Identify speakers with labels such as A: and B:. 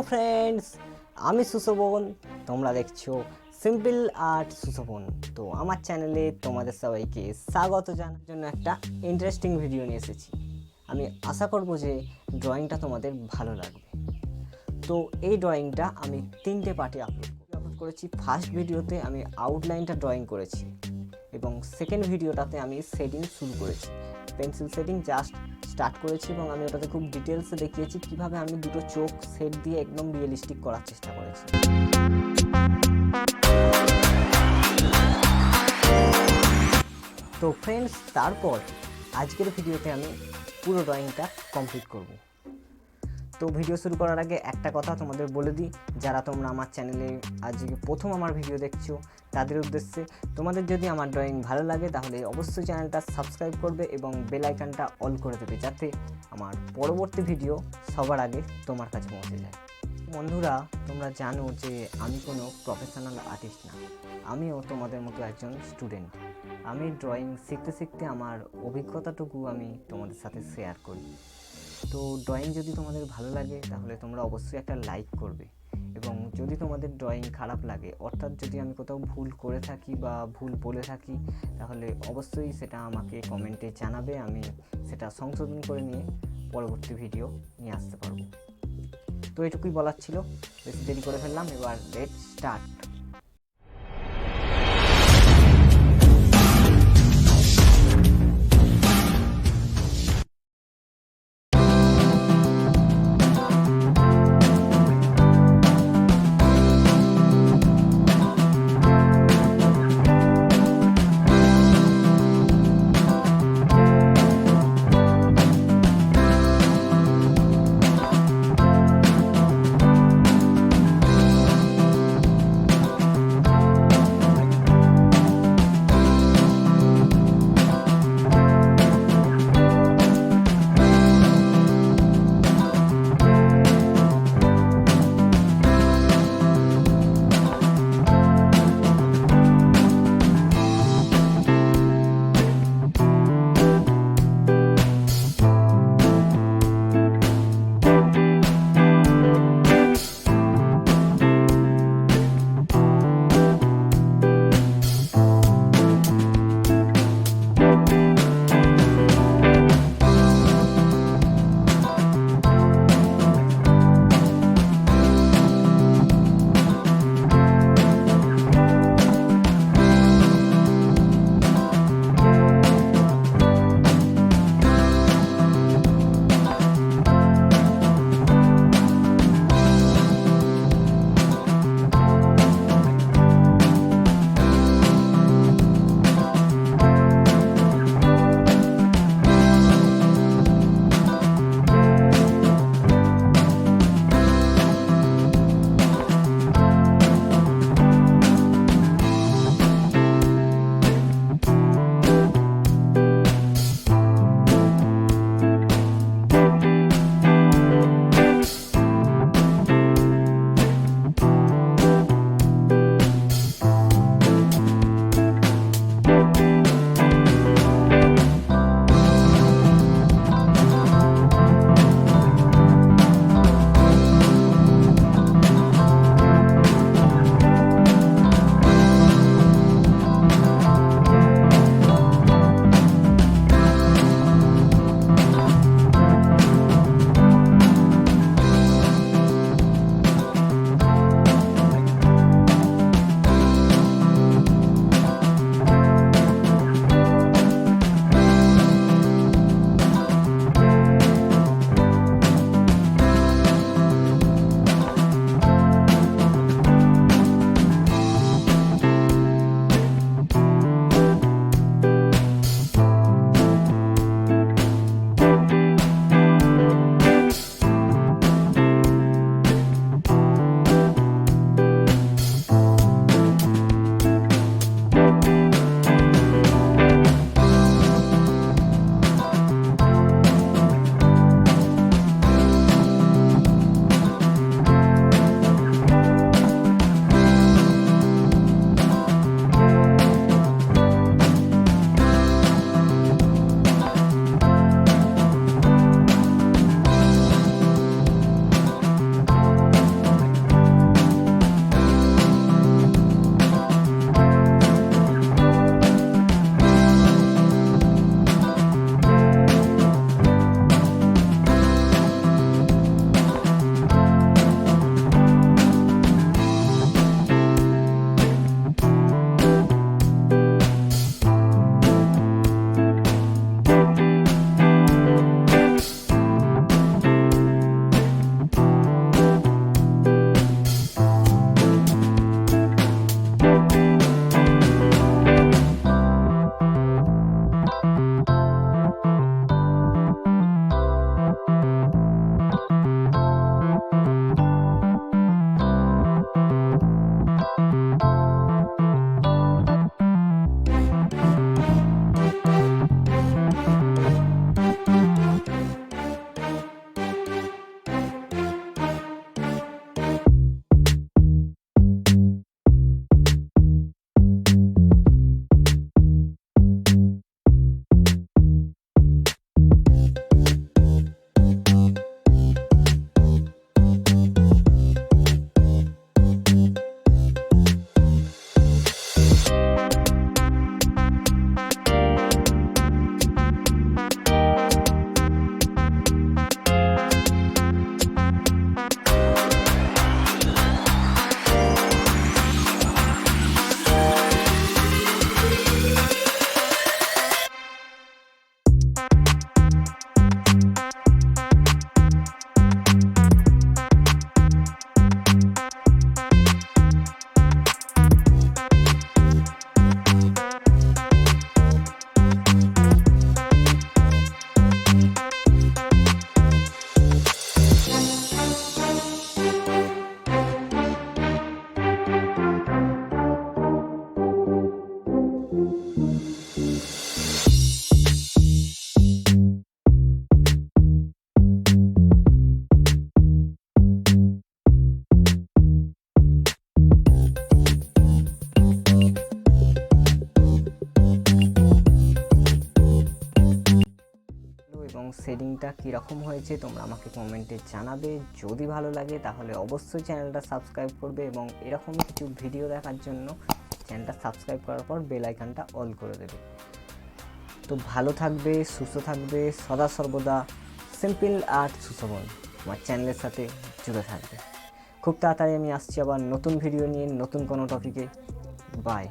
A: Friends, আমি সুশোভন, তোমরা দেখছো সিম্পল আর্ট সুশোভন। তো আমার চ্যানেলে তোমাদের সবাইকে স্বাগত জানার জন্য একটা ইন্টারেস্টিং ভিডিও নিয়ে এসেছি। আমি আশা করব যে ড্রয়িংটা তোমাদের ভালো লাগবে। তো এই ড্রয়িংটা আমি 3টে পার্টে আপলোড করেছি। ফার্স্ট ভিডিওতে আমি আউটলাইনটা ড্রয়িং করেছি এবং সেকেন্ড ভিডিওটাতে আমি শেডিং শুরু করেছি, পেন্সিল শেডিং জাস্ট স্টার্ট করেছি এবং আমি ওটাতে খুব ডিটেলসে দেখিয়েছি কীভাবে আমি দুটো চোখ সেট দিয়ে একদম রিয়েলিস্টিক করার চেষ্টা করেছি। তো ফ্রেন্ডস, তারপর আজকের ভিডিওতে আমি পুরো ড্রয়িংটা কমপ্লিট করব। তো ভিডিও শুরু করার আগে একটা কথা তোমাদের বলে দিই, যারা তোমরা আমার চ্যানেলে আজকে প্রথম আমার ভিডিও দেখছো তাদের উদ্দেশ্যে, তোমাদের যদি আমার ড্রয়িং ভালো লাগে তাহলে অবশ্যই চ্যানেলটা সাবস্ক্রাইব করবে এবং বেল আইকনটা অল করে দেবে, যাতে আমার পরবর্তী ভিডিও সবার আগে তোমার কাছে পৌঁছে যায়। বন্ধুরা, তোমরা জানো যে আমি কোনো প্রফেশনাল আর্টিস্ট না, আমিও তোমাদের মতো একজন স্টুডেন্ট। আমি ড্রয়িং শিখতে শিখতে আমার অভিজ্ঞতাটুকু আমি তোমাদের সাথে শেয়ার করি। তো ড্রয়িং যদি তোমাদের ভালো লাগে তাহলে তোমরা অবশ্যই একটা লাইক করবে, এবং যদি তোমাদের ড্রয়িং খারাপ লাগে, অর্থাৎ যদি আমি কোথাও ভুল করে থাকি বা ভুল বলে থাকি, তাহলে অবশ্যই সেটা আমাকে কমেন্টে জানাবে। আমি সেটা সংশোধন করে নিয়ে পরবর্তী ভিডিও নিয়ে আসতে পারবো। তো এটুকুই বলার ছিল, বেশি দেরি করে ফেললাম, এবার লেটস স্টার্ট। শেডিংটা কীরকম হয়েছে তোমরা আমাকে কমেন্টে জানাবে। যদি ভালো লাগে তাহলে অবশ্যই চ্যানেলটা সাবস্ক্রাইব করবে এবং এরকমই কিছু ভিডিও দেখার জন্য চ্যানেলটা সাবস্ক্রাইব করার পর বেল আইকনটা অল করে দেবে। তো ভালো থাকবে, সুস্থ থাকবে, সদা সর্বদা সিম্পল আর্ট সুশোভন আমার চ্যানেলের সাথে জুড়ে থাকবে। খুব তাড়াতাড়ি আমি আসছি আবার নতুন ভিডিও নিয়ে, নতুন কোনো টপিকে। বাই।